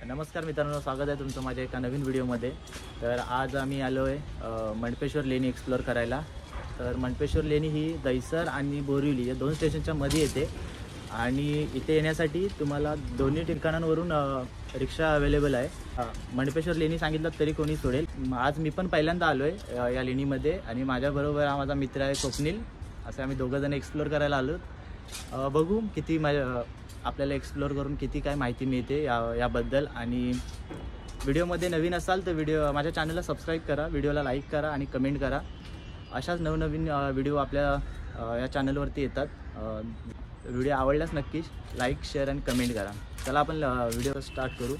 नमस्कार मित्रांनो, स्वागत आहे तुमचं माझ्या एका नवीन व्हिडिओमध्ये। तर आज आम्ही आलो आहे मंडपेश्वर लेणी एक्सप्लोर करायला। तर मंडपेश्वर लेणी ही दहिसर आणि बोरिवली या दोन स्टेशनच्या मध्ये येते आणि इथे येण्यासाठी तुम्हाला दोन्ही ठिकाणांवरून रिक्षा अवेलेबल आहे। मंडपेश्वर लेणी सांगितलं तरी कोणी सोडेल। आज मी पण पहिल्यांदा आलो आहे या लेणीमध्ये आणि माझ्याबरोबर हा माझा मित्र आहे स्वप्नील। असे आम्ही दोघं जण एक्सप्लोर करायला आलो। बघू किती आपल्याला एक्सप्लोर करून किती काय माहिती मिळते याबद्दल। आणि व्हिडिओमध्ये नवीन असाल तर माझ्या चॅनलला सबस्क्राईब करा, व्हिडिओला लाईक करा आणि कमेंट करा। अशाच नवनवीन व्हिडिओ आपल्या या चॅनलवरती येतात। व्हिडिओ आवडल्यास नक्कीच लाईक, शेअर आणि कमेंट करा। चला आपण व्हिडिओ स्टार्ट करू।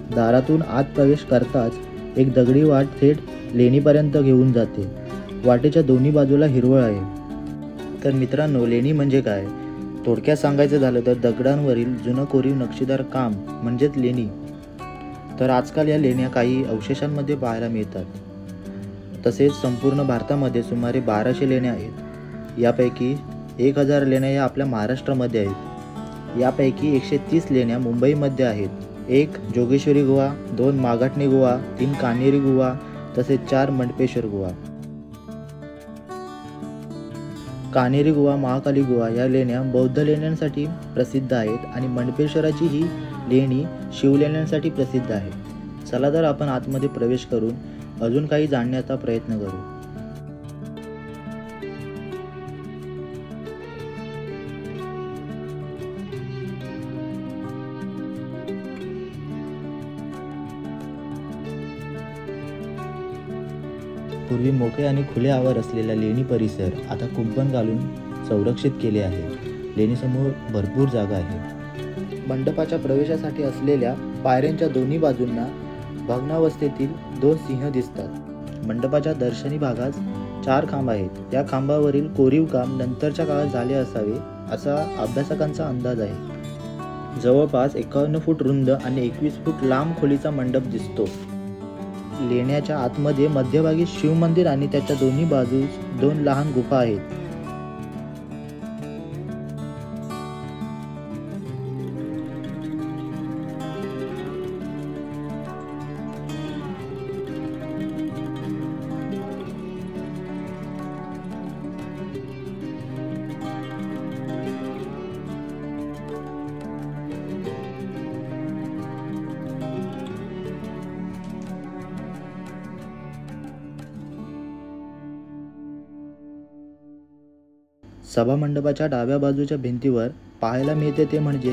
दारातून आत प्रवेश करताच एक दगडी वाट थेट लेणीपर्यंत घेऊन जाते। वाटेच्या दोन्ही बाजूला हिरवळ आहे। तर मित्रांनो, लेणी म्हणजे काय? थोडक्यात सांगायचं झालं तर दगडांवरील जुनं कोरीव नक्षीदार काम म्हणजेच लेणी। तर आजकाल या लेण्या काही अवशेषांमध्ये पाहायला मिळतात। तसेच संपूर्ण भारतामध्ये सुमारे 1200 लेण्या आहेत। यापैकी 1000 लेण्या या आपल्या महाराष्ट्रामध्ये आहेत। यापैकी 130 लेण्या मुंबईमध्ये आहेत। 1 जोगेश्वरी गुहा, 2 मागाटणी गुहा, 3 कान्हेरी गुहा तसेच 4 मंडपेश्वर गुहा। कान्हेरी गुहा, महाकाली गुहा या लेण्या बौद्ध लेण्यांसाठी प्रसिद्ध आहेत आणि मंडपेश्वराची ही लेणी शिवलेण्यांसाठी प्रसिद्ध आहे। चला तर आपण आतमध्ये प्रवेश करून अजून काही जाणण्याचा प्रयत्न करू। पूर्वी मोकळे आणि खुले आवार असलेला लेणी परिसर आता कुंपण घालून संरक्षित केले आहे। लेणीसमोर भरपूर जागा आहे। मंडपाच्या प्रवेशासाठी असलेल्या पायऱ्यांच्या दोन्ही बाजूंना भग्नावस्थेतील 2 सिंह दिसतात। मंडपाच्या दर्शनी भागात 4 खांब आहेत। या खांबावरील कोरीव काम नंतरच्या काळात झाले असावे असा अभ्यासकांचा अंदाज आहे। जवळपास 51 फूट रुंद आणि 21 फूट लांब खोलीचा मंडप दिसतो। लेण्याच्या आतमध्ये मध्यभागी शिव मंदिर आणि त्याच्या दोन्ही बाजूस 2 लहान गुफा आहेत। सभामंडपाच्या डाव्या बाजूच्या भिंतीवर पाहायला मिळते ते म्हणजे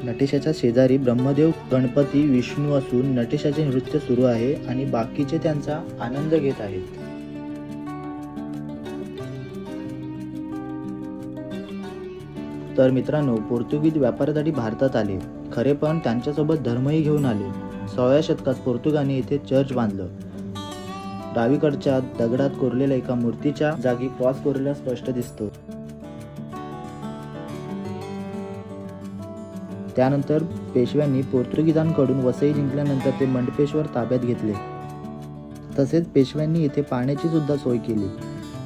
नटेशाच्या शेजारी ब्रह्मदेव, गणपती, विष्णू असून नटेशाचे नृत्य सुरू आहे आणि बाकीचे त्यांचा आनंद घेत आहेत। तर मित्रांनो, पोर्तुगीज व्यापारासाठी भारतात आले खरे, पण त्यांच्यासोबत धर्मही घेऊन आले। 16व्या शतकात पोर्तुगाने येथे चर्च बांधलं। डावीकडच्या दगडात कोरलेल्या एका मूर्तीच्या जागी क्रॉस कोरलेला स्पष्ट दिसतो। त्यानंतर पेशव्यांनी पोर्तुगीजांकडून वसई जिंकल्यानंतर ते मंडपेश्वर ताब्यात घेतले। तसेच पेशव्यांनी येथे पाण्याची सुद्धा सोय केली।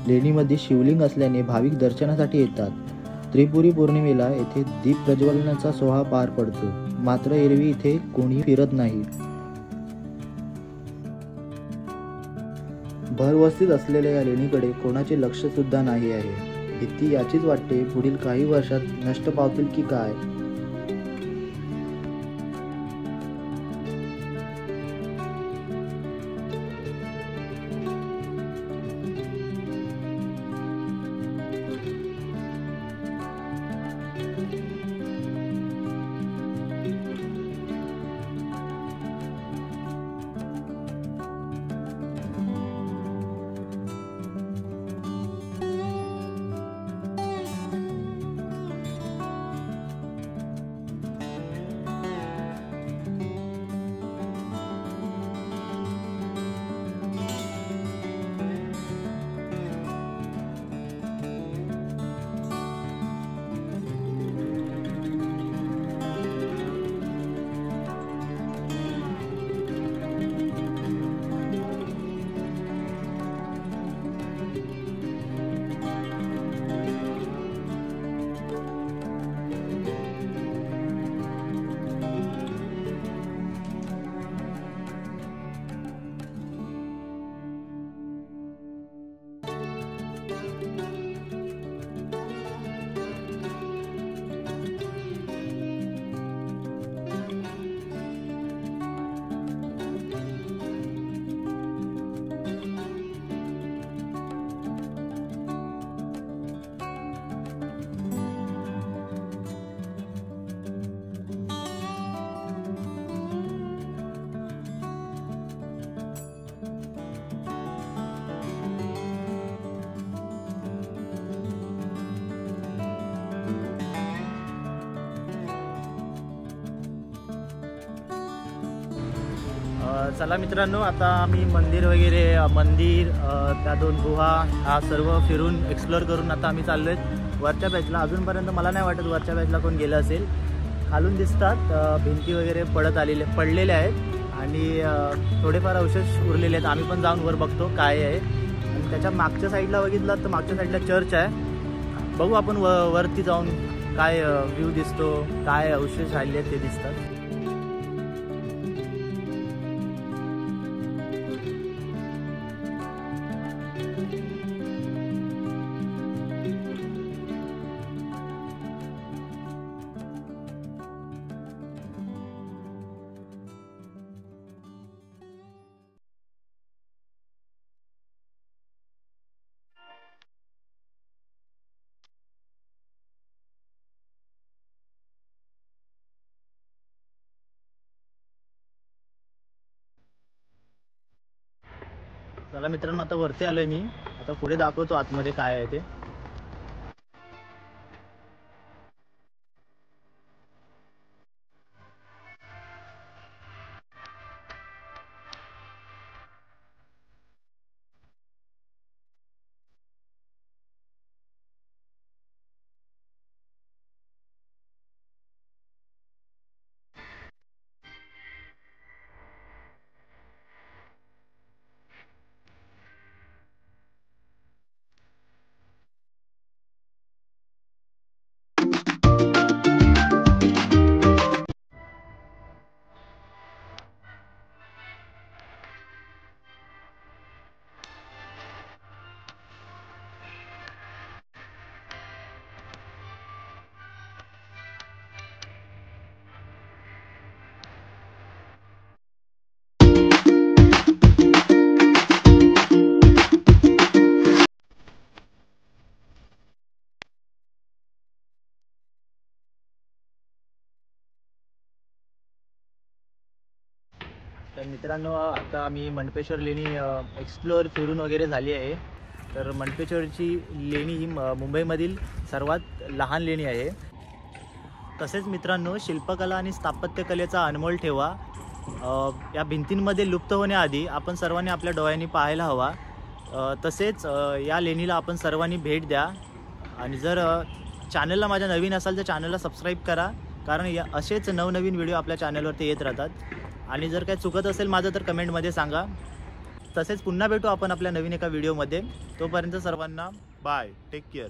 लेणीमध्ये शिवलिंग असल्याने भाविक दर्शनासाठी येतात। त्रिपुरी पौर्णिमेला येथे दीप प्रज्वलनाचा सोहळा पार पडतो। मात्र एरवी इथे कोणी फिरत नाही। भरवस्तीत असलेल्या या लेणीकडे कोणाचे लक्ष सुद्धा नाही आहे। भीती याचीच वाटते पुढील काही वर्षात नष्ट पावतील की काय। चला मित्रांनो, आता आम्ही मंदिर वगैरे त्या 2 गुहा हा सर्व फिरून एक्सप्लोअर करून आता आम्ही चाललो आहेत वरच्या बॅचला. अजूनपर्यंत मला नाही वाटत वरच्या बॅचला कोण गेलं असेल. खालून दिसतात भिंती वगैरे पडलेले आहेत आणि थोडेफार अवशेष उरलेले आहेत. आम्ही पण जाऊन वर बघतो काय आहे. आणि त्याच्या मागच्या साईडला बघितलं तर मागच्या साईडला चर्च आहे. बघू आपण वरती जाऊन काय व्ह्यू दिसतो, काय अवशेष राहिले ते दिसतात. चला मित्रांनो, आता वरती आलोय मी. आता पुढे दाखवतो आतमध्ये काय आहे ते. तर मित्रांनो, आता आम्ही मंडपेश्वर लेणी एक्सप्लोअर फिरून वगैरे झाली आहे. तर मंडपेश्वरची लेणी ही मुंबईमधील सर्वात लहान लेणी आहे. तसेच मित्रांनो, शिल्पकला आणि स्थापत्यकलेचा अनमोल ठेवा या भिंतींमध्ये लुप्त होण्याआधी आपण सर्वांनी आपल्या डोळ्यांनी पाहायला हवा. तसेच या लेणीला आपण सर्वांनी भेट द्या. आणि जर चॅनलला माझ्या नवीन असाल तर चॅनलला सबस्क्राईब करा, कारण असेच नवनवीन व्हिडिओ आपल्या चॅनलवरती येत राहतात. आणि जर काही चुकत असेल माझं तर कमेंटमध्ये सांगा. तसेच पुन्हा भेटू आपण आपल्या नवीन एका व्हिडिओमध्ये. तोपर्यंत सर्वांना बाय, टेक केअर.